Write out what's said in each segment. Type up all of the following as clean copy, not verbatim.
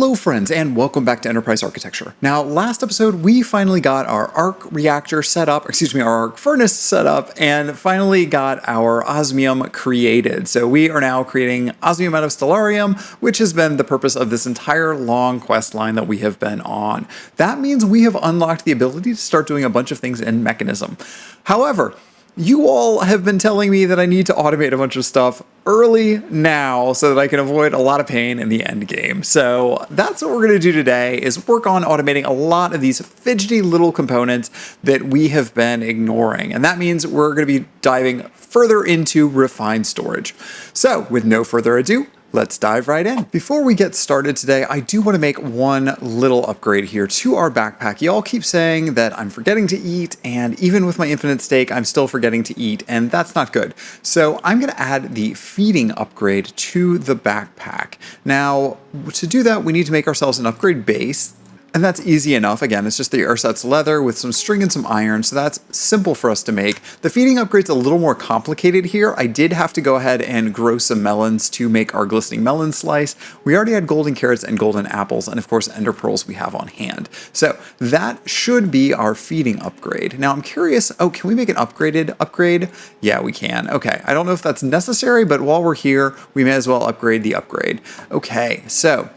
Hello friends, and welcome back to Enterprise Architecture. Now, last episode we finally got our arc reactor set up, our arc furnace set up, and finally got our osmium created. So we are now creating osmium out of stellarium, which has been the purpose of this entire long quest line that we have been on. That means we have unlocked the ability to start doing a bunch of things in Mechanism. However, you all have been telling me that I need to automate a bunch of stuff early now so that I can avoid a lot of pain in the end game. So that's what we're going to do today, is work on automating a lot of these fidgety little components that we have been ignoring. And that means we're going to be diving further into refined storage. So with no further ado, let's dive right in. Before we get started today, I do want to make one little upgrade here to our backpack. Y'all keep saying that I'm forgetting to eat, and even with my infinite steak, I'm still forgetting to eat, and that's not good. So I'm going to add the feeding upgrade to the backpack. Now, to do that, we need to make ourselves an upgrade base. And that's easy enough. Again, it's just the ersatz leather with some string and some iron, so that's simple for us to make. The feeding upgrade's a little more complicated here. I did have to go ahead and grow some melons to make our glistening melon slice. We already had golden carrots and golden apples, and of course ender pearls we have on hand. So that should be our feeding upgrade. Now I'm curious, can we make an upgraded upgrade? Yeah, we can. Okay, I don't know if that's necessary, but while we're here, we may as well upgrade the upgrade. Okay, so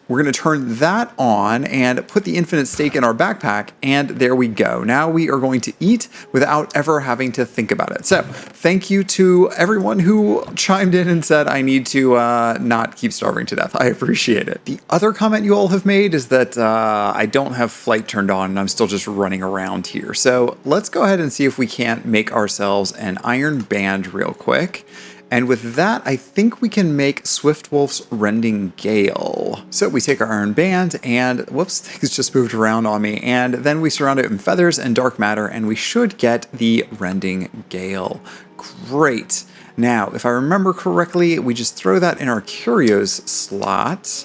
we're going to turn that on and put the infinite steak in our backpack, and there we go. Now we are going to eat without ever having to think about it. So thank you to everyone who chimed in and said I need to not keep starving to death. I appreciate it. The other comment you all have made is that I don't have flight turned on and I'm still just running around here. So let's go ahead and see if we can't make ourselves an iron band real quick. And with that, I think we can make Swiftwolf's Rending Gale. So we take our iron band and, whoops, things just moved around on me. And then we surround it in feathers and dark matter, and we should get the Rending Gale. Great. Now, if I remember correctly, we just throw that in our curios slot.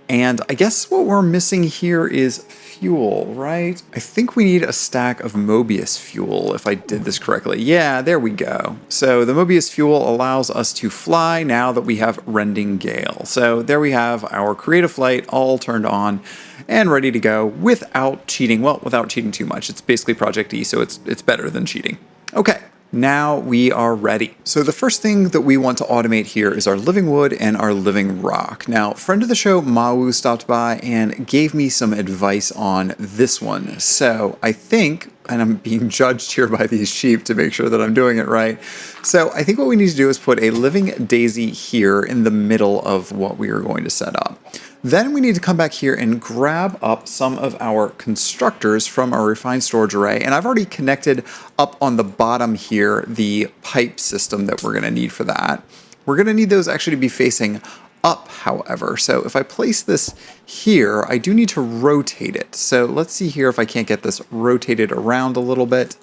And I guess what we're missing here is fuel, right? I think we need a stack of Mobius fuel, if I did this correctly. Yeah, there we go. So the Mobius fuel allows us to fly now that we have Rending Gale. So there we have our creative flight all turned on and ready to go without cheating. Well, without cheating too much. It's basically Project E, so it's better than cheating. Okay. Now we are ready. So the first thing that we want to automate here is our Livingwood and our Livingrock. Now, friend of the show, Mawu, stopped by and gave me some advice on this one. So I think, and I'm being judged here by these sheep to make sure that I'm doing it right. So I think what we need to do is put a living daisy here in the middle of what we are going to set up. Then we need to come back here and grab up some of our constructors from our refined storage array. And I've already connected up on the bottom here the pipe system that we're going to need for that. We're going to need those actually to be facing up, however. So if I place this here, I do need to rotate it. So let's see here if I can't get this rotated around a little bit.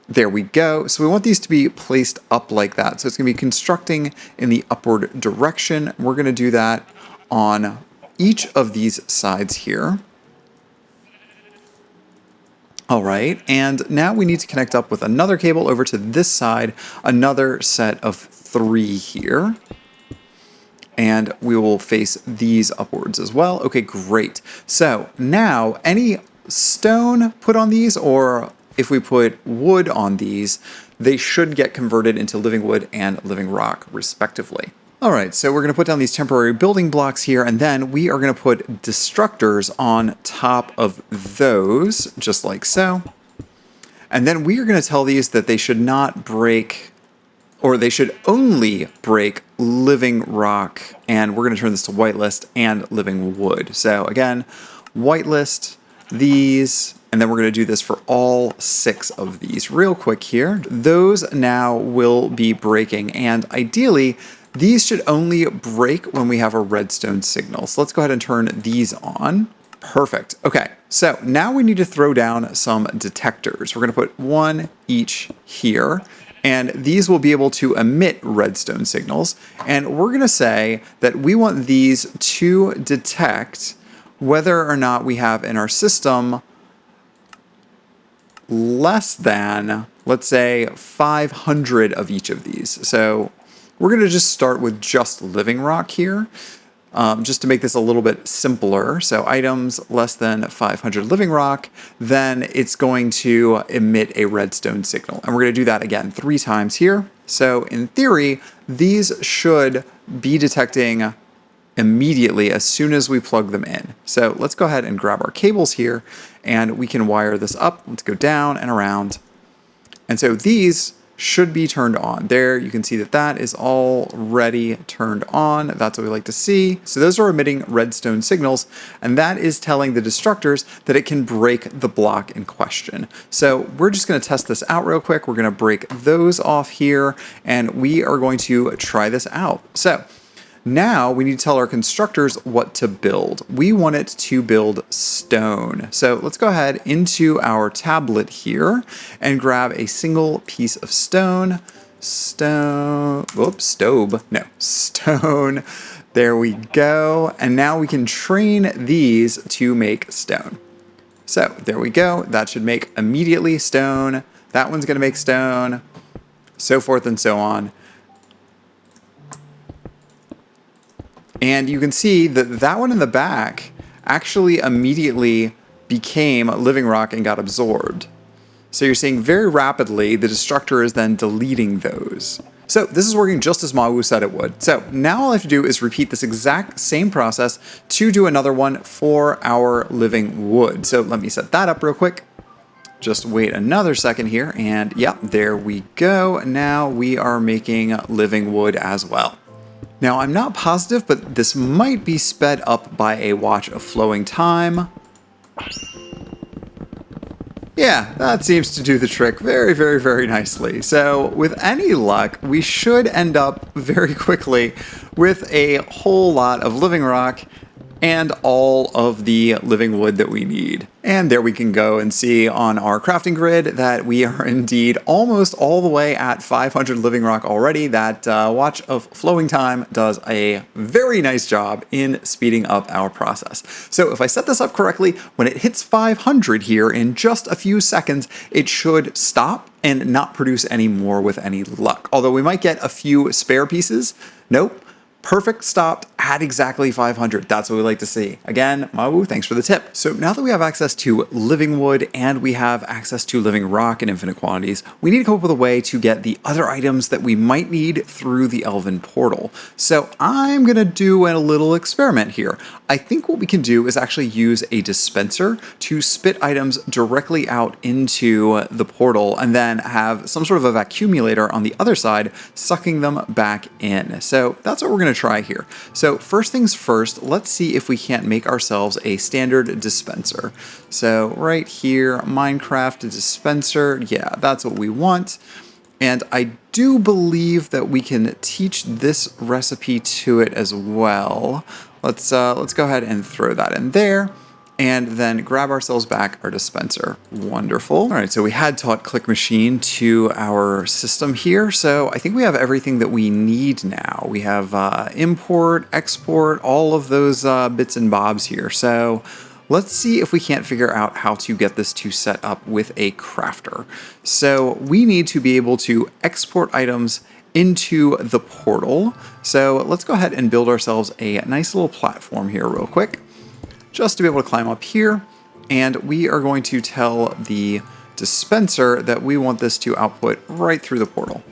There we go. So we want these to be placed up like that. So it's going to be constructing in the upward direction. We're going to do that on each of these sides here. All right, and now we need to connect up with another cable over to this side, another set of 3 here. And we will face these upwards as well. Okay, great. So now any stone put on these, or if we put wood on these, they should get converted into Livingwood and Livingrock, respectively. All right, so we're going to put down these temporary building blocks here, and then we are going to put destructors on top of those, just like so. And then we are going to tell these that they should not break, or they should only break Livingrock, and we're going to turn this to whitelist and Livingwood. So again, whitelist these, and then we're going to do this for all 6 of these real quick here. Those now will be breaking, and ideally, these should only break when we have a redstone signal. So let's go ahead and turn these on. Perfect. Okay, so now we need to throw down some detectors. We're going to put 1 each here, and these will be able to emit redstone signals. And we're going to say that we want these to detect whether or not we have in our system less than, let's say, 500 of each of these. So we're going to just start with just Livingrock here. just to make this a little bit simpler. So items less than 500 Livingrock, then it's going to emit a redstone signal. And we're going to do that again 3 times here. So in theory, these should be detecting immediately as soon as we plug them in. So let's go ahead and grab our cables here and we can wire this up. Let's go down and around. And so these should be turned on. There you can see that that is already turned on. That's what we like to see. So those are emitting redstone signals, and that is telling the destructors that it can break the block in question. So we're just going to test this out real quick. We're going to break those off here, and we are going to try this out. So now we need to tell our constructors what to build. We want it to build stone. So let's go ahead into our tablet here and grab a single piece of stone. Stone. There we go. And now we can train these to make stone. So there we go. That should make immediately stone. That one's going to make stone. So forth and so on. And you can see that that one in the back actually immediately became Livingrock and got absorbed. So you're seeing very rapidly the destructor is then deleting those. So this is working just as Mawu said it would. So now all I have to do is repeat this exact same process to do another one for our living wood. So let me set that up real quick. Just wait another second here, and yep, there we go. Now we are making living wood as well. Now, I'm not positive, but this might be sped up by a watch of flowing time. Yeah, that seems to do the trick very, very, very nicely. So with any luck, we should end up very quickly with a whole lot of Livingrock and all of the living wood that we need. And there we can go and see on our crafting grid that we are indeed almost all the way at 500 Livingrock already. That watch of flowing time does a very nice job in speeding up our process. So if I set this up correctly, when it hits 500 here in just a few seconds, it should stop and not produce any more with any luck. Although we might get a few spare pieces. Nope. Perfect stopped at exactly 500. That's what we like to see. Again, Mawu, thanks for the tip. So now that we have access to living wood and we have access to living rock in infinite quantities, we need to come up with a way to get the other items that we might need through the Elven portal. So I'm going to do a little experiment here. I think what we can do is actually use a dispenser to spit items directly out into the portal and then have some sort of a vacuumulator on the other side sucking them back in. So that's what we're going to try here. So first things first, let's see if we can't make ourselves a standard dispenser. So right here, Minecraft dispenser. Yeah, that's what we want. And I do believe that we can teach this recipe to it as well. Let's go ahead and throw that in there. And then grab ourselves back our dispenser. Wonderful. All right, so we had taught Click Machine to our system here. So I think we have everything that we need now. We have import, export, all of those bits and bobs here. So let's see if we can't figure out how to get this to set up with a crafter. So we need to be able to export items into the portal. So let's go ahead and build ourselves a nice little platform here real quick, just to be able to climb up here. And we are going to tell the dispenser that we want this to output right through the portal.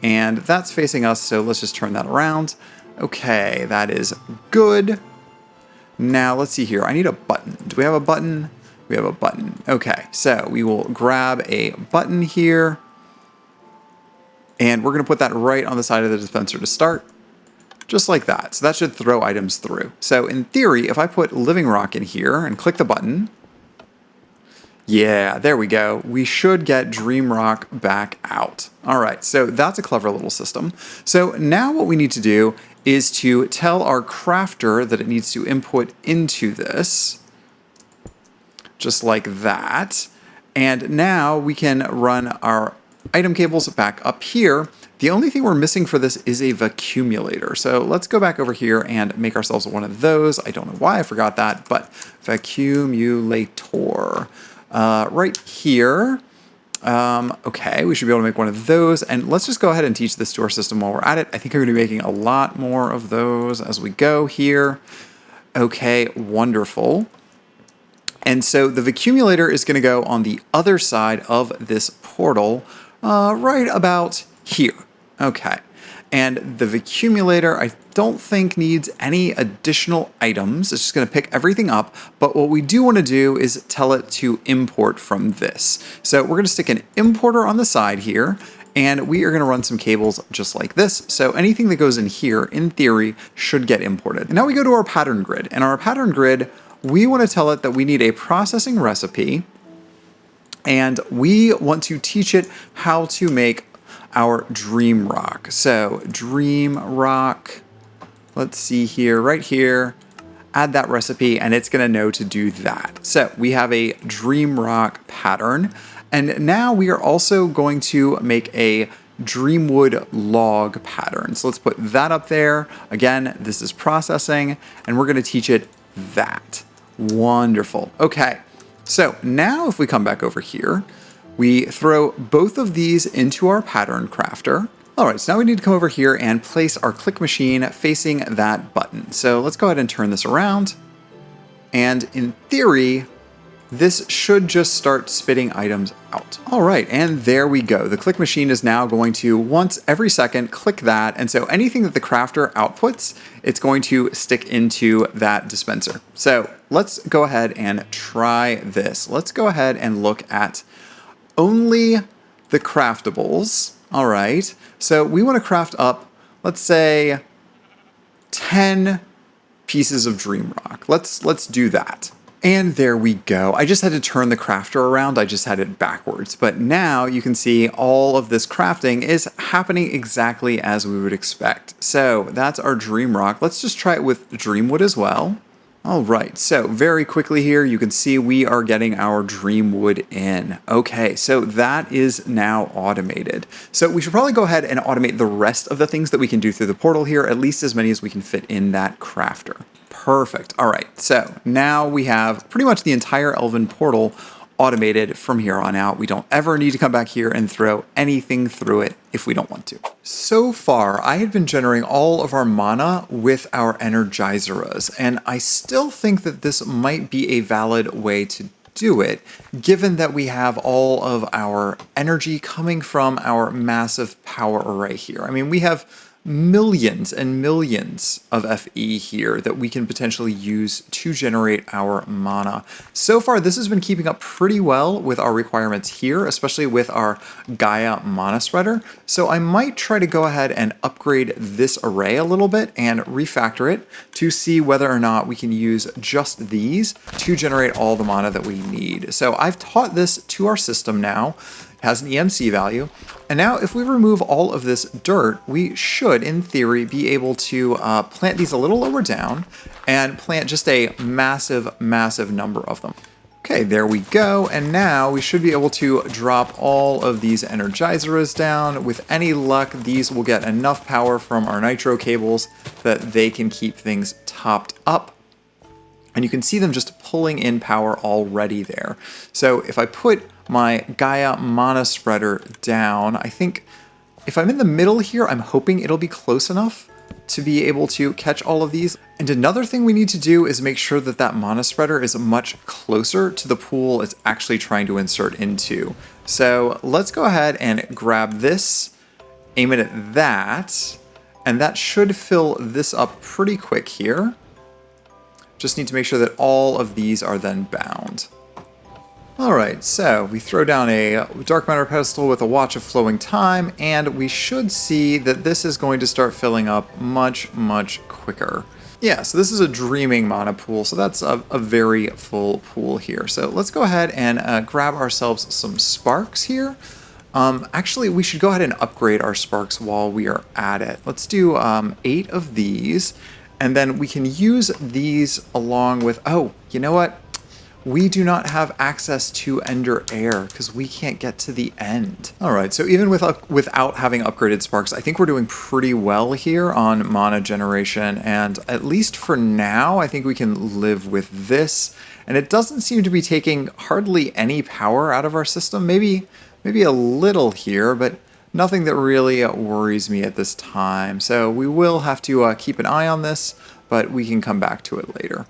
And that's facing us, so let's just turn that around. Okay, that is good. Now let's see here. I need a button. Do we have a button? We have a button. Okay, so we will grab a button here. And we're going to put that right on the side of the dispenser to start. Just like that. So that should throw items through. So in theory, if I put Livingrock in here and click the button, yeah, there we go. We should get Dreamrock back out. All right, so that's a clever little system. So now what we need to do is to tell our crafter that it needs to input into this, just like that. And now we can run our item cables back up here. The only thing we're missing for this is a vacuumulator. So let's go back over here and make ourselves one of those. I don't know why I forgot that, but vacuumulator right here. Okay, we should be able to make one of those. And let's just go ahead and teach this to our system while we're at it. I think I'm going to be making a lot more of those as we go here. Okay, wonderful. And so the vacuumulator is going to go on the other side of this portal, right about here. Okay. And the vacuumulator, I don't think needs any additional items. It's just going to pick everything up. But what we do want to do is tell it to import from this. So we're going to stick an importer on the side here, and we are going to run some cables just like this. So anything that goes in here, in theory, should get imported. And now we go to our pattern grid. And our pattern grid, we want to tell it that we need a processing recipe, and we want to teach it how to make our dream rock. So dream rock, let's see here, right here, add that recipe, and it's going to know to do that. So we have a dream rock pattern, and now we are also going to make a Dreamwood log pattern. So let's put that up there. Again, this is processing, and we're going to teach it that. Wonderful. Okay, so now if we come back over here, we throw both of these into our pattern crafter. All right, so now we need to come over here and place our click machine facing that button. So let's go ahead and turn this around. And in theory, this should just start spitting items out. All right, and there we go. The click machine is now going to, once every second, click that. And so anything that the crafter outputs, it's going to stick into that dispenser. So let's go ahead and try this. Let's go ahead and look at only the craftables. All right, so we want to craft up, let's say, 10 pieces of dream rock. Let's do that. And there we go. I just had to turn the crafter around. I just had it backwards. But now you can see all of this crafting is happening exactly as we would expect. So that's our dream rock. Let's just try it with dreamwood as well. All right, so very quickly here, you can see we are getting our dreamwood in. Okay, so that is now automated. So we should probably go ahead and automate the rest of the things that we can do through the portal here, at least as many as we can fit in that crafter. Perfect. All right, so now we have pretty much the entire Elven portal automated from here on out. We don't ever need to come back here and throw anything through it if we don't want to. So far, I had been generating all of our mana with our Energizeras, and I still think that this might be a valid way to do it, given that we have all of our energy coming from our massive power array here. I mean, we have millions and millions of FE here that we can potentially use to generate our mana. So far, this has been keeping up pretty well with our requirements here, especially with our Gaia mana spreader. So I might try to go ahead and upgrade this array a little bit and refactor it to see whether or not we can use just these to generate all the mana that we need. So I've taught this to our system now. Has an EMC value. And now if we remove all of this dirt, we should, in theory, be able to plant these a little lower down and plant just a massive, massive number of them. Okay, there we go. And now we should be able to drop all of these Energizeras down. With any luck, these will get enough power from our nitro cables that they can keep things topped up. And you can see them just pulling in power already there. So if I put my Gaia mana spreader down, I think if I'm in the middle here, I'm hoping it'll be close enough to be able to catch all of these. And another thing we need to do is make sure that that mana spreader is much closer to the pool it's actually trying to insert into. So let's go ahead and grab this, aim it at that, and that should fill this up pretty quick here. Just need to make sure that all of these are then bound. All right, so we throw down a dark matter pedestal with a watch of flowing time, and we should see that this is going to start filling up much, much quicker. Yeah, so this is a dreaming mana pool, so that's a very full pool here. So let's go ahead and grab ourselves some sparks here. Actually, we should go ahead and upgrade our sparks while we are at it. Let's do 8 of these, and then we can use these along with, oh, you know what? We do not have access to Ender Air because we can't get to the end. All right, so even without having upgraded sparks, I think we're doing pretty well here on mana generation. And at least for now, I think we can live with this. And it doesn't seem to be taking hardly any power out of our system. Maybe maybe a little here, but nothing that really worries me at this time. So we will have to keep an eye on this, but we can come back to it later.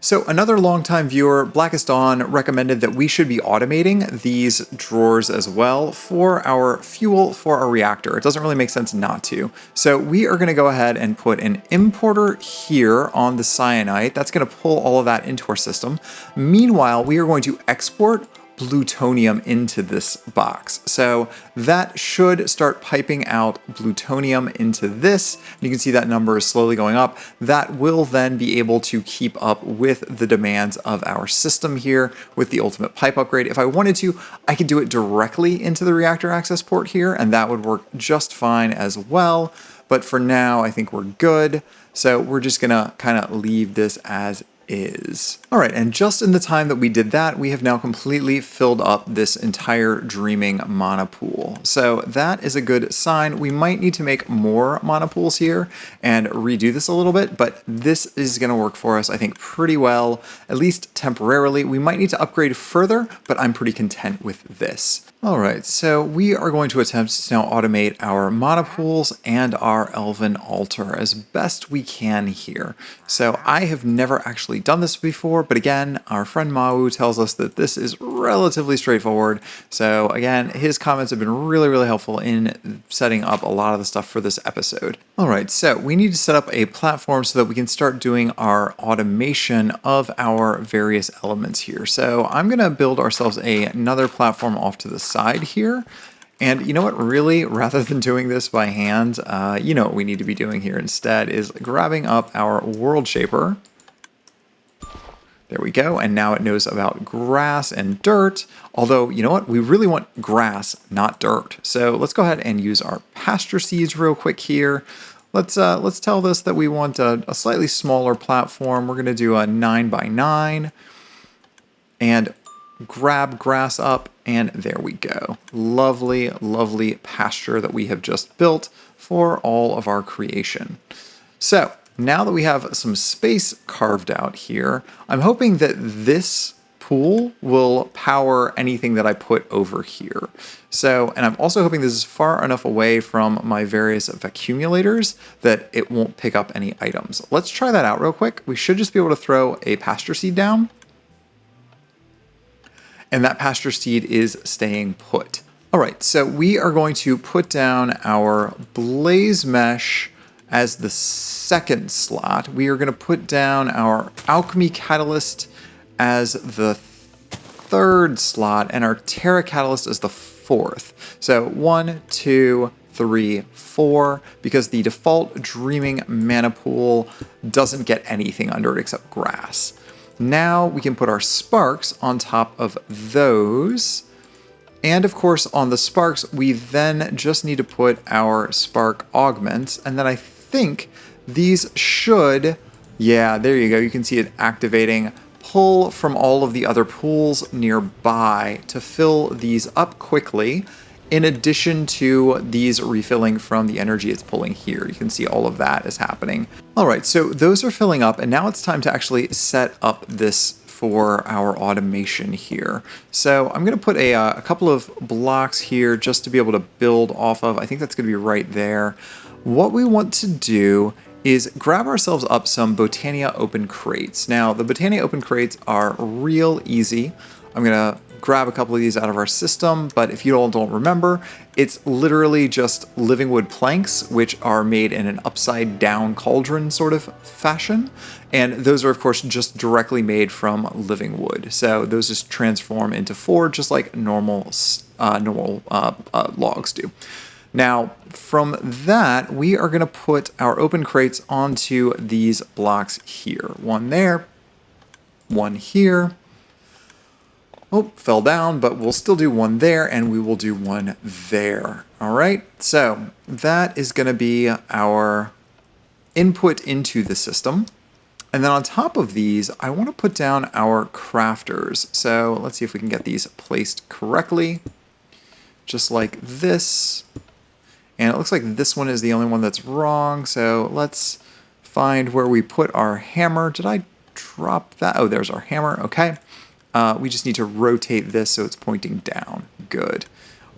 So another longtime viewer, Blackest Dawn, recommended that we should be automating these drawers as well for our fuel for our reactor. It doesn't really make sense not to. So we are going to go ahead and put an importer here on the cyanite. That's going to pull all of that into our system. Meanwhile, we are going to export plutonium into this box. So that should start piping out plutonium into this. You can see that number is slowly going up. That will then be able to keep up with the demands of our system here with the ultimate pipe upgrade. If I wanted to, I could do it directly into the reactor access port here, and that would work just fine as well. But for now, I think we're good. So we're just gonna kind of leave this as is. All right, and just in the time that we did that, we have now completely filled up this entire Dreaming mana pool. So that is a good sign. We might need to make more mana pools here and redo this a little bit, but this is gonna work for us, I think, pretty well, at least temporarily. We might need to upgrade further, but I'm pretty content with this. All right, so we are going to attempt to now automate our mana pools and our Elven altar as best we can here. So I have never actually done this before, but again, our friend Mau tells us that this is relatively straightforward. So again, his comments have been really, really helpful in setting up a lot of the stuff for this episode. All right, so we need to set up a platform so that we can start doing our automation of our various elements here. So I'm gonna build ourselves another platform off to the side here. And you know what, really, rather than doing this by hand, you know what we need to be doing here instead is grabbing up our world shaper. There we go, and now it knows about grass and dirt, although, you know what, we really want grass, not dirt. So let's go ahead and use our pasture seeds real quick here. Let's tell this that we want a slightly smaller platform. We're gonna do a 9 by 9 and grab grass up, and there we go. Lovely, lovely pasture that we have just built for all of our creation. So now that we have some space carved out here, I'm hoping that this pool will power anything that I put over here. So, and I'm also hoping this is far enough away from my various accumulators that it won't pick up any items. Let's try that out real quick. We should just be able to throw a pasture seed down. And that pasture seed is staying put. All right, so we are going to put down our blaze mesh as the second slot. We are going to put down our alchemy catalyst as the third slot and our terra catalyst as the fourth. So 1, 2, 3, 4, because the default Dreaming mana pool doesn't get anything under it except grass. Now we can put our sparks on top of those. And of course, on the sparks, we then just need to put our spark augments. And then I think these should, yeah, there you go. You can see it activating. Pull from all of the other pools nearby to fill these up quickly. In addition to these refilling from the energy it's pulling here. You can see all of that is happening. All right, so those are filling up, and now it's time to actually set up this for our automation here. So I'm gonna put a couple of blocks here just to be able to build off of. I think that's gonna be right there. What we want to do is grab ourselves up some Botania open crates. Now, the Botania open crates are real easy. I'm gonna grab a couple of these out of our system, but if you all don't remember, it's literally just Livingwood planks, which are made in an upside down cauldron sort of fashion. And those are, of course, just directly made from living wood. So those just transform into 4, just like normal logs do. Now, from that, we are going to put our open crates onto these blocks here. One there, one here. Oh, fell down, but we'll still do one there, and we will do one there. All right, so that is going to be our input into the system. And then on top of these, I want to put down our crafters. So let's see if we can get these placed correctly, just like this. And it looks like this one is the only one that's wrong. So let's find where we put our hammer. Did I drop that? Oh, there's our hammer. Okay. We just need to rotate this so it's pointing down. Good.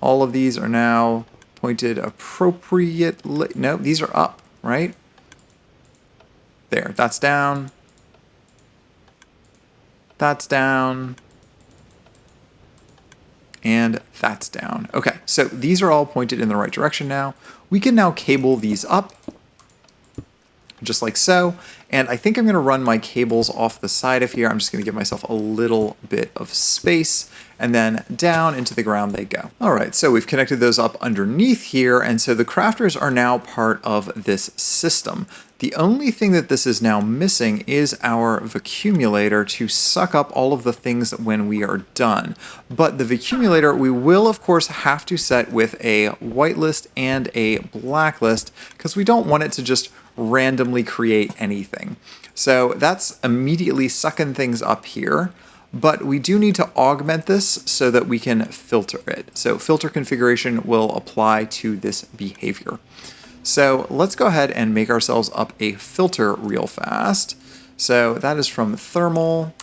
All of these are now pointed appropriately. No, these are up, right? There, that's down. That's down. And that's down. Okay, so these are all pointed in the right direction now. We can now cable these up, just like so. And I think I'm going to run my cables off the side of here. I'm just going to give myself a little bit of space, and then down into the ground they go. All right, so we've connected those up underneath here, and so the crafters are now part of this system. The only thing that this is now missing is our vacuumulator to suck up all of the things when we are done. But the vacuumulator we will of course have to set with a whitelist and a blacklist, because we don't want it to just randomly create anything. So that's immediately sucking things up here, but we do need to augment this so that we can filter it. So filter configuration will apply to this behavior. So let's go ahead and make ourselves up a filter real fast. So that is from thermal,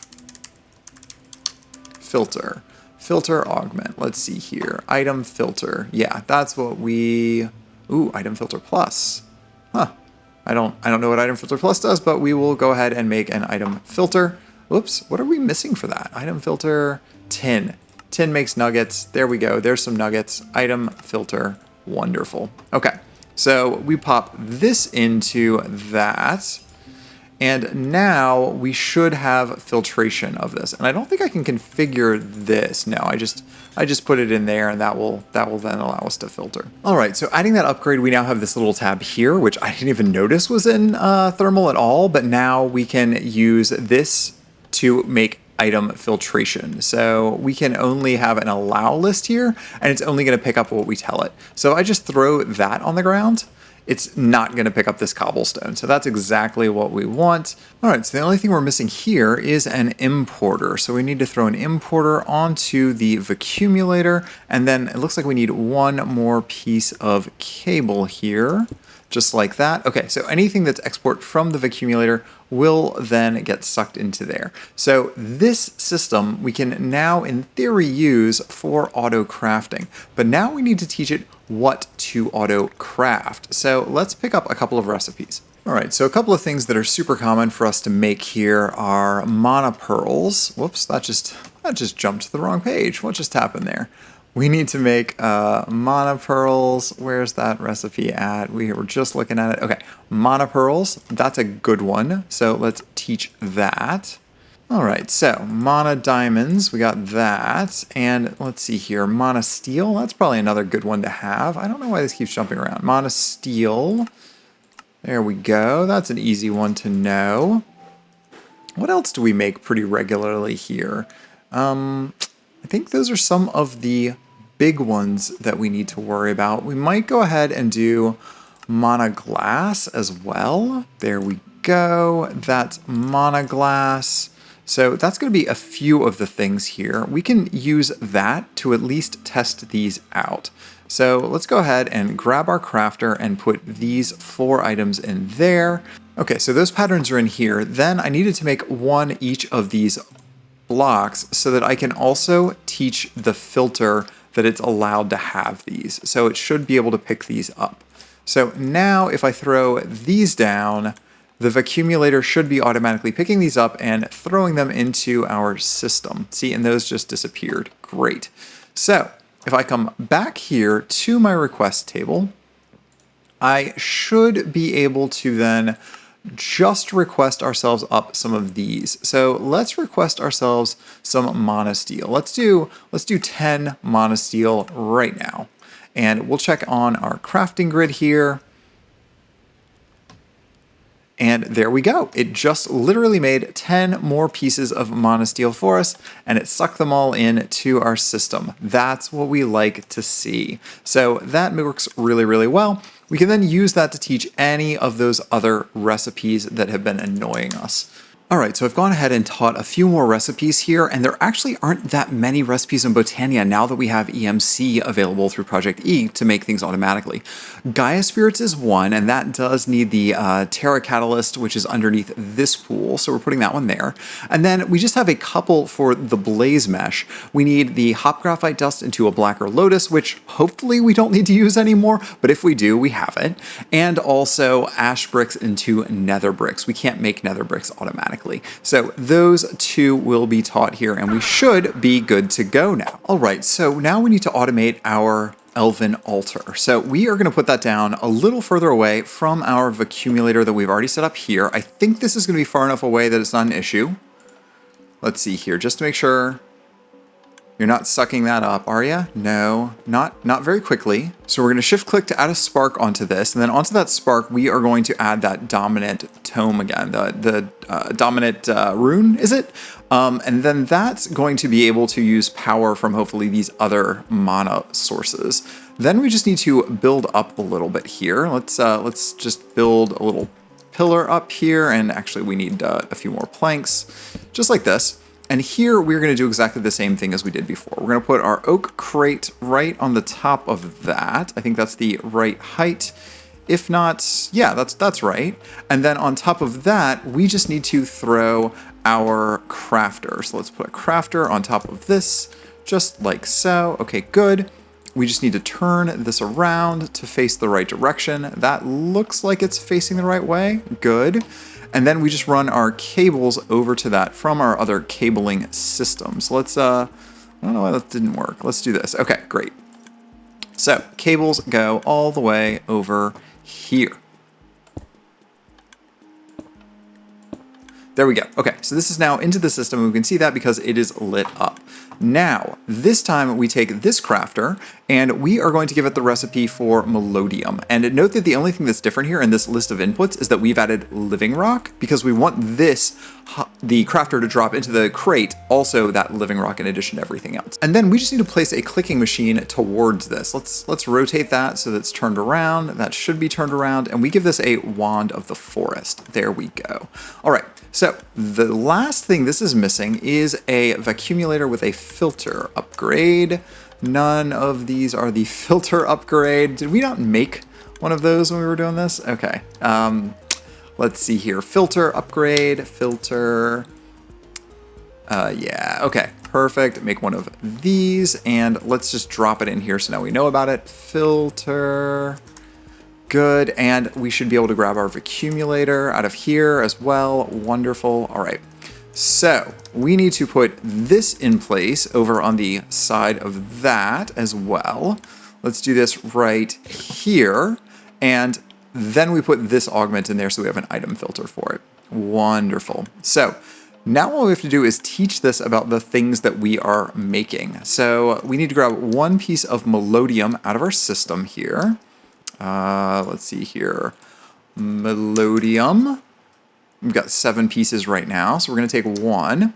filter, filter augment. Let's see here, item filter. Yeah, that's what we, ooh, item filter plus. Huh. I don't know what item filter plus does, but we will go ahead and make an item filter. Whoops, what are we missing for that? Item filter, tin. Tin makes nuggets. There we go. There's some nuggets. Item filter, wonderful. Okay, so we pop this into that. And now we should have filtration of this. And I don't think I can configure this. No, I just put it in there, and that will then allow us to filter. All right, so adding that upgrade, we now have this little tab here, which I didn't even notice was in thermal at all, but now we can use this to make item filtration. So we can only have an allow list here, and it's only gonna pick up what we tell it. So I just throw that on the ground, it's not going to pick up this cobblestone. So that's exactly what we want. All right, so the only thing we're missing here is an importer. So we need to throw an importer onto the vacuumulator, and then it looks like we need one more piece of cable here, just like that. Okay, so anything that's export from the vacuumulator will then get sucked into there. So this system we can now in theory use for auto crafting, but now we need to teach it what to auto craft. So let's pick up a couple of recipes. All right, so a couple of things that are super common for us to make here are mana pearls. Whoops, that just jumped to the wrong page. What just happened there? We need to make mana pearls. Where's that recipe at? We were just looking at it. Okay, mana pearls, that's a good one. So let's teach that. All right, so mana diamonds, we got that. And let's see here, mana steel, that's probably another good one to have. I don't know why this keeps jumping around. Mana steel, there we go. That's an easy one to know. What else do we make pretty regularly here? I think those are some of the big ones that we need to worry about. We might go ahead and do mana glass as well. There we go. That's mana glass. So that's going to be a few of the things here. We can use that to at least test these out. So let's go ahead and grab our crafter and put these 4 items in there. Okay, so those patterns are in here. Then I needed to make one each of these blocks so that I can also teach the filter that it's allowed to have these. So it should be able to pick these up. So now if I throw these down, the vacuumulator should be automatically picking these up and throwing them into our system. See, and those just disappeared. Great. So if I come back here to my request table, I should be able to then just request ourselves up some of these. So let's request ourselves some mana steel. Let's do 10 mana steel right now. And we'll check on our crafting grid here. And there we go. It just literally made 10 more pieces of mana steel for us, and it sucked them all in to our system. That's what we like to see. So that works really, really well. We can then use that to teach any of those other recipes that have been annoying us. All right, so I've gone ahead and taught a few more recipes here, and there actually aren't that many recipes in Botania now that we have EMC available through Project E to make things automatically. Gaia Spirits is one, and that does need the Terra Catalyst, which is underneath this pool, so we're putting that one there. And then we just have a couple for the Blaze Mesh. We need the Hop Graphite Dust into a Blacker Lotus, which hopefully we don't need to use anymore, but if we do, we have it. And also Ash Bricks into Nether Bricks. We can't make Nether Bricks automatically. So those two will be taught here, and we should be good to go now. All right, so now we need to automate our Elven altar. So we are going to put that down a little further away from our accumulator that we've already set up here. I think this is going to be far enough away that it's not an issue. Let's see here, just to make sure. You're not sucking that up, are you? No, not very quickly. So we're going to shift click to add a spark onto this, and then onto that spark, we are going to add that dominant tome again, the dominant rune, is it? And then that's going to be able to use power from hopefully these other mana sources. Then we just need to build up a little bit here. Let's just build a little pillar up here, and actually we need a few more planks, just like this. And here we're going to do exactly the same thing as we did before. We're going to put our oak crate right on the top of that. I think that's the right height. If not, yeah, that's right. And then on top of that, we just need to throw our crafter. So let's put a crafter on top of this, just like so. Okay, good. We just need to turn this around to face the right direction. That looks like it's facing the right way. Good. And then we just run our cables over to that from our other cabling systems. Let's, I don't know why that didn't work. Let's do this. Okay, great. So cables go all the way over here. There we go. Okay, so this is now into the system, and we can see that because it is lit up. Now, this time we take this crafter, and we are going to give it the recipe for Melodium. And note that the only thing that's different here in this list of inputs is that we've added Livingrock, because we want this, the crafter, to drop into the crate, also that Livingrock in addition to everything else. And then we just need to place a clicking machine towards this. Let's rotate that so that's turned around. That should be turned around, and we give this a Wand of the Forest. There we go. All right. So the last thing this is missing is a vacuumulator with a filter upgrade. None of these are the filter upgrade. Did we not make one of those when we were doing this? Okay. Let's see here. Filter upgrade, filter. Yeah, okay, perfect. Make one of these, and let's just drop it in here so now we know about it. Filter. Good, and we should be able to grab our accumulator out of here as well. Wonderful. All right, so we need to put this in place over on the side of that as well. Let's do this right here, and then we put this augment in there so we have an item filter for it. Wonderful. So now all we have to do is teach this about the things that we are making. So we need to grab one piece of Melodium out of our system here. Let's see here. Melodium. We've got 7 pieces right now, so we're going to take 1.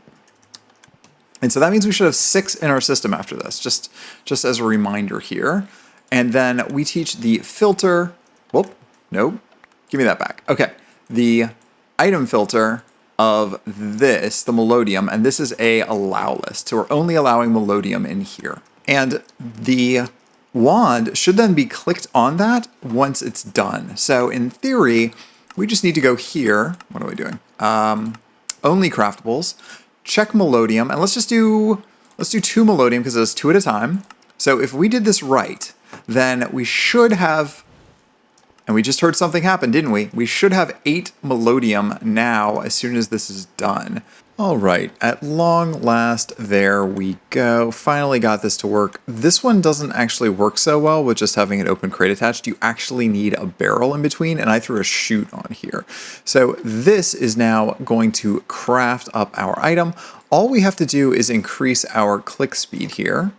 And so that means we should have 6 in our system after this, just as a reminder here. And then we teach the filter. Whoop, nope. Give me that back. Okay. The item filter of this, the Melodium, and this is a allow list. So we're only allowing Melodium in here. And the wand should then be clicked on that once it's done. So in theory, we just need to go here. What are we doing? Only craftables. Check Melodium, and let's do 2 Melodium because it's 2 at a time. So if we did this right, then we should have, and we just heard something happen, didn't we? We should have 8 Melodium now as soon as this is done. All right, at long last, there we go. Finally got this to work. This one doesn't actually work so well with just having an open crate attached. You actually need a barrel in between, and I threw a chute on here. So this is now going to craft up our item. All we have to do is increase our click speed here,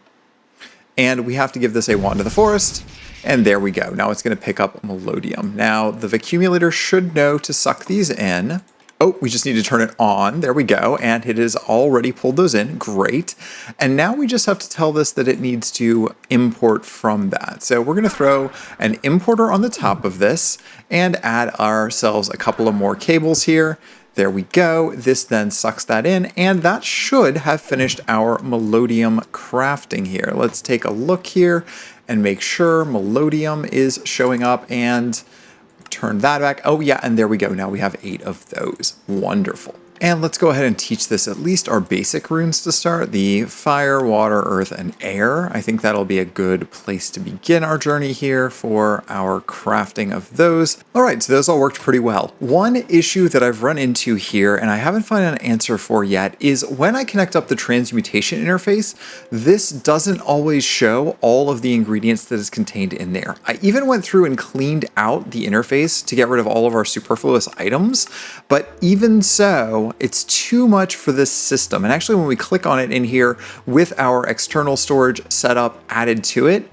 and we have to give this a Wand of the Forest, and there we go. Now it's going to pick up Melodium. Now the accumulator should know to suck these in. Oh, we just need to turn it on. There we go. And it has already pulled those in. Great. And now we just have to tell this that it needs to import from that. So we're going to throw an importer on the top of this and add ourselves a couple of more cables here. There we go. This then sucks that in, and that should have finished our Melodium crafting here. Let's take a look here and make sure Melodium is showing up and turn that back. Oh yeah, and there we go. Now we have 8 of those. Wonderful. And let's go ahead and teach this at least our basic runes to start. The fire, water, earth, and air. I think that'll be a good place to begin our journey here for our crafting of those. All right, so those all worked pretty well. One issue that I've run into here, and I haven't found an answer for yet, is when I connect up the transmutation interface, this doesn't always show all of the ingredients that is contained in there. I even went through and cleaned out the interface to get rid of all of our superfluous items, but even so, it's too much for this system. And actually, when we click on it in here with our external storage setup added to it,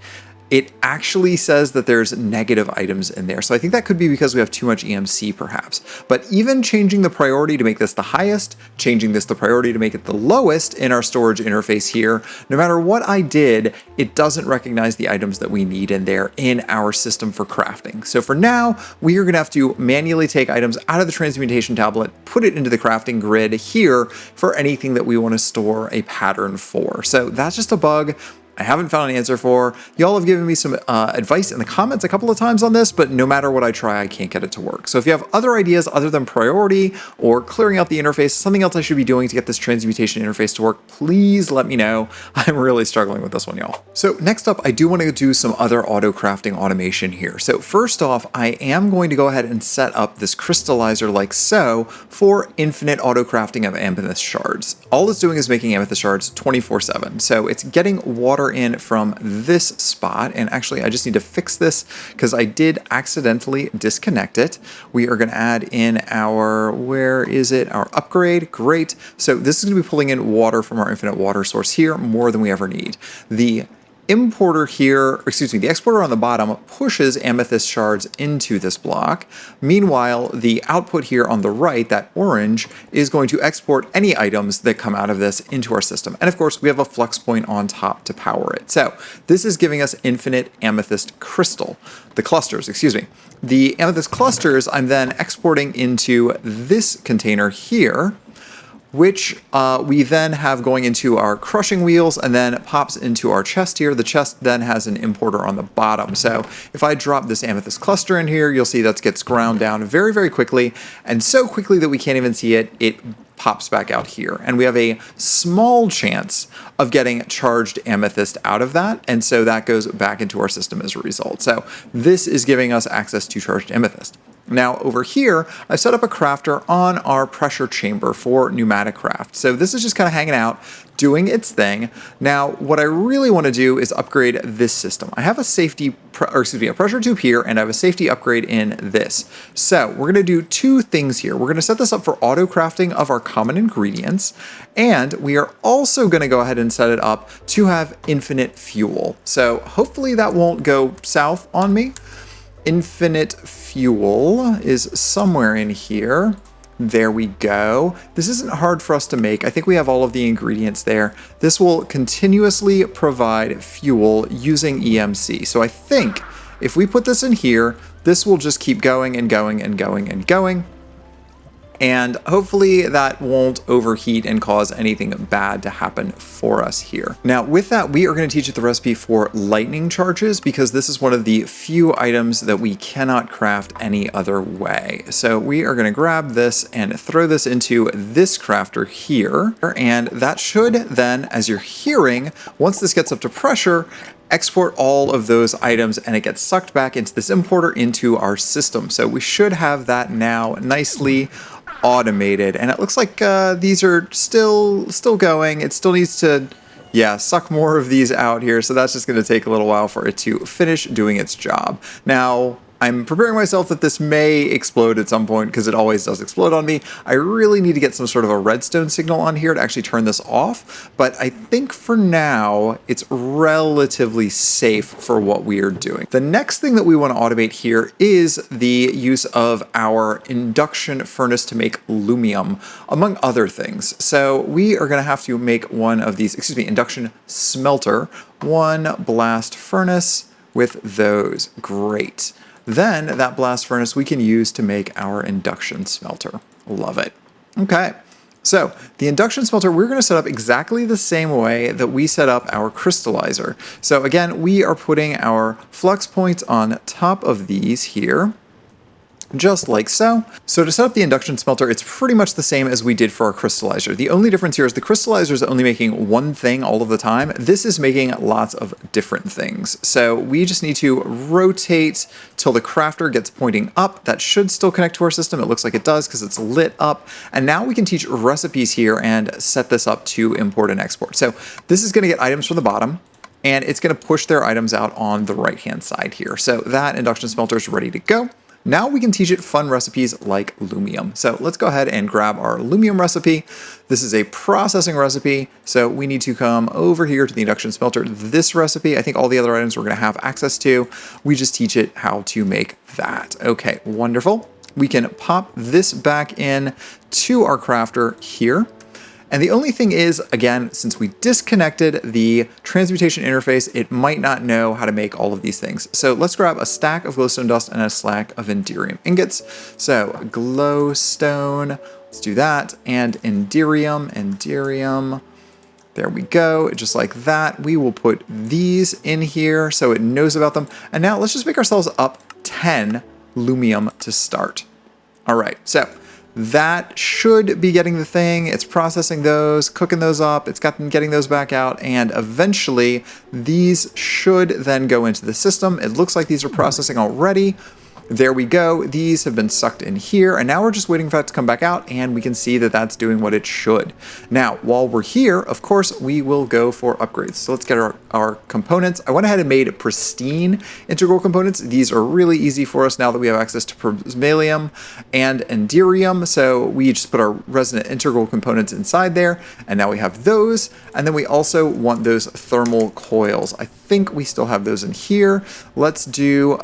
it actually says that there's negative items in there. So I think that could be because we have too much EMC perhaps. But even changing the priority to make this the highest, changing this the priority to make it the lowest in our storage interface here, no matter what I did, it doesn't recognize the items that we need in there in our system for crafting. So for now, we are gonna have to manually take items out of the transmutation tablet, put it into the crafting grid here for anything that we wanna store a pattern for. So that's just a bug I haven't found an answer for. Y'all have given me some advice in the comments a couple of times on this, but no matter what I try, I can't get it to work. So if you have other ideas other than priority or clearing out the interface, something else I should be doing to get this transmutation interface to work, please let me know. I'm really struggling with this one, y'all. So next up, I do want to do some other auto crafting automation here. So first off, I am going to go ahead and set up this crystallizer like so for infinite auto crafting of amethyst shards. All it's doing is making amethyst shards 24/7. So it's getting water in from this spot, and actually I just need to fix this because I did accidentally disconnect it. We are going to add in our, where is it, our upgrade. Great. So this is going to be pulling in water from our infinite water source here, more than we ever need. The importer here, the exporter on the bottom pushes amethyst shards into this block. Meanwhile, the output here on the right, that orange, is going to export any items that come out of this into our system. And of course, we have a flux point on top to power it. So this is giving us infinite amethyst crystal, the clusters, The amethyst clusters I'm then exporting into this container here, which we then have going into our crushing wheels and then pops into our chest here. The chest then has an importer on the bottom. So if I drop this amethyst cluster in here, you'll see that gets ground down very, very quickly, and so quickly that we can't even see it. It pops back out here. And we have a small chance of getting charged amethyst out of that, and so that goes back into our system as a result. So this is giving us access to charged amethyst. Now over here, I've set up a crafter on our pressure chamber for pneumatic craft. So this is just kind of hanging out, doing its thing. Now, what I really want to do is upgrade this system. I have a a pressure tube here, and I have a safety upgrade in this. So we're going to do two things here. We're going to set this up for auto crafting of our common ingredients, and we are also going to go ahead and set it up to have infinite fuel. So hopefully that won't go south on me. Infinite fuel is somewhere in here. There we go. This isn't hard for us to make. I think we have all of the ingredients there. This will continuously provide fuel using EMC. So I think if we put this in here, this will just keep going and going and going and going. And hopefully that won't overheat and cause anything bad to happen for us here. Now with that, we are going to teach you the recipe for lightning charges, because this is one of the few items that we cannot craft any other way. So we are going to grab this and throw this into this crafter here. And that should then, as you're hearing, once this gets up to pressure, export all of those items, and it gets sucked back into this importer into our system. So we should have that now nicely automated, and it looks like these are still going. It still needs to suck more of these out here, so that's just going to take a little while for it to finish doing its job. Now I'm preparing myself that this may explode at some point, because it always does explode on me. I really need to get some sort of a redstone signal on here to actually turn this off, but I think for now it's relatively safe for what we are doing. The next thing that we want to automate here is the use of our induction furnace to make Lumium, among other things. So we are going to have to make one of these, induction smelter, one blast furnace with those. Great. Then that blast furnace we can use to make our induction smelter. Love it. Okay. So the induction smelter, we're going to set up exactly the same way that we set up our crystallizer. So again, we are putting our flux points on top of these here, just like so. So to set up the induction smelter, it's pretty much the same as we did for our crystallizer. The only difference here is the crystallizer is only making one thing all of the time. This is making lots of different things. So we just need to rotate till the crafter gets pointing up. That should still connect to our system. It looks like it does because it's lit up. And now we can teach recipes here and set this up to import and export. So this is going to get items from the bottom, and it's going to push their items out on the right-hand side here. So that induction smelter is ready to go. Now we can teach it fun recipes like Lumium. So let's go ahead and grab our Lumium recipe. This is a processing recipe, so we need to come over here to the induction smelter. This recipe, I think all the other items we're going to have access to. We just teach it how to make that. Okay, wonderful. We can pop this back in to our crafter here. And the only thing is, again, since we disconnected the transmutation interface, it might not know how to make all of these things. So let's grab a stack of glowstone dust and a stack of enderium ingots. So glowstone, let's do that, and enderium. There we go, just like that. We will put these in here so it knows about them. And now let's just make ourselves up 10 Lumium to start. All right, so that should be getting the thing. It's processing those, cooking those up, it's getting those back out, and eventually these should then go into the system. It looks like these are processing already. There we go. These have been sucked in here, and now we're just waiting for that to come back out, and we can see that that's doing what it should. Now, while we're here, of course, we will go for upgrades. So let's get our components. I went ahead and made pristine integral components. These are really easy for us now that we have access to prismalium and enderium. So we just put our resonant integral components inside there, and now we have those. And then we also want those thermal coils. I think we still have those in here. Let's do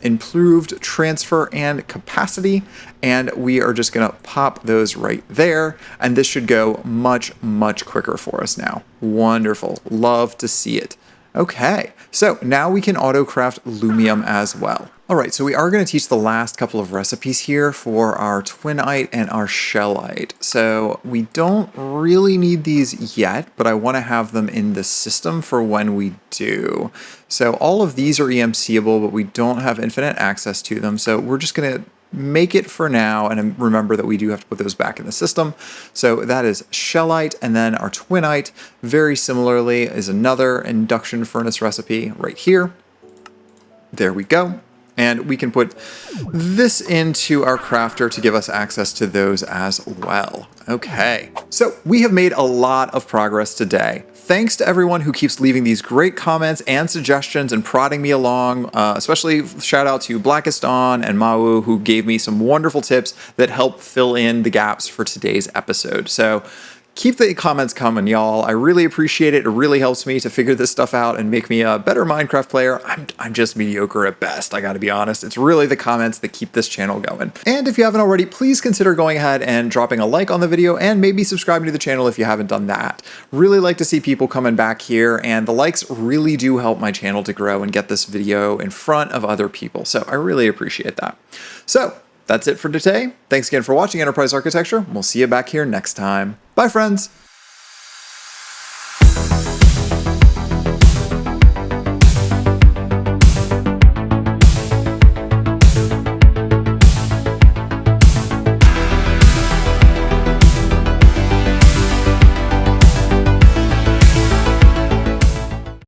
improved transfer and capacity, and we are just gonna pop those right there, and this should go much quicker for us now. Wonderful, love to see it. Okay, so now we can auto craft Lumium as well. All right, so we are going to teach the last couple of recipes here for our Twinite and our Shellite. So we don't really need these yet, but I want to have them in the system for when we do. So all of these are EMCable, but we don't have infinite access to them. So we're just going to make it for now, and remember that we do have to put those back in the system. So that is Shellite, and then our Twinite, very similarly, is another induction furnace recipe right here. There we go. And we can put this into our crafter to give us access to those as well. Okay, so we have made a lot of progress today. Thanks to everyone who keeps leaving these great comments and suggestions and prodding me along, especially shout out to Blackest On and Mau, who gave me some wonderful tips that help fill in the gaps for today's episode. So keep the comments coming, y'all. I really appreciate it. It really helps me to figure this stuff out and make me a better Minecraft player. I'm just mediocre at best, I gotta be honest. It's really the comments that keep this channel going. And if you haven't already, please consider going ahead and dropping a like on the video and maybe subscribing to the channel if you haven't done that. Really like to see people coming back here, and the likes really do help my channel to grow and get this video in front of other people. So I really appreciate that. So that's it for today. Thanks again for watching Enterprise Architecture. We'll see you back here next time. Bye, friends.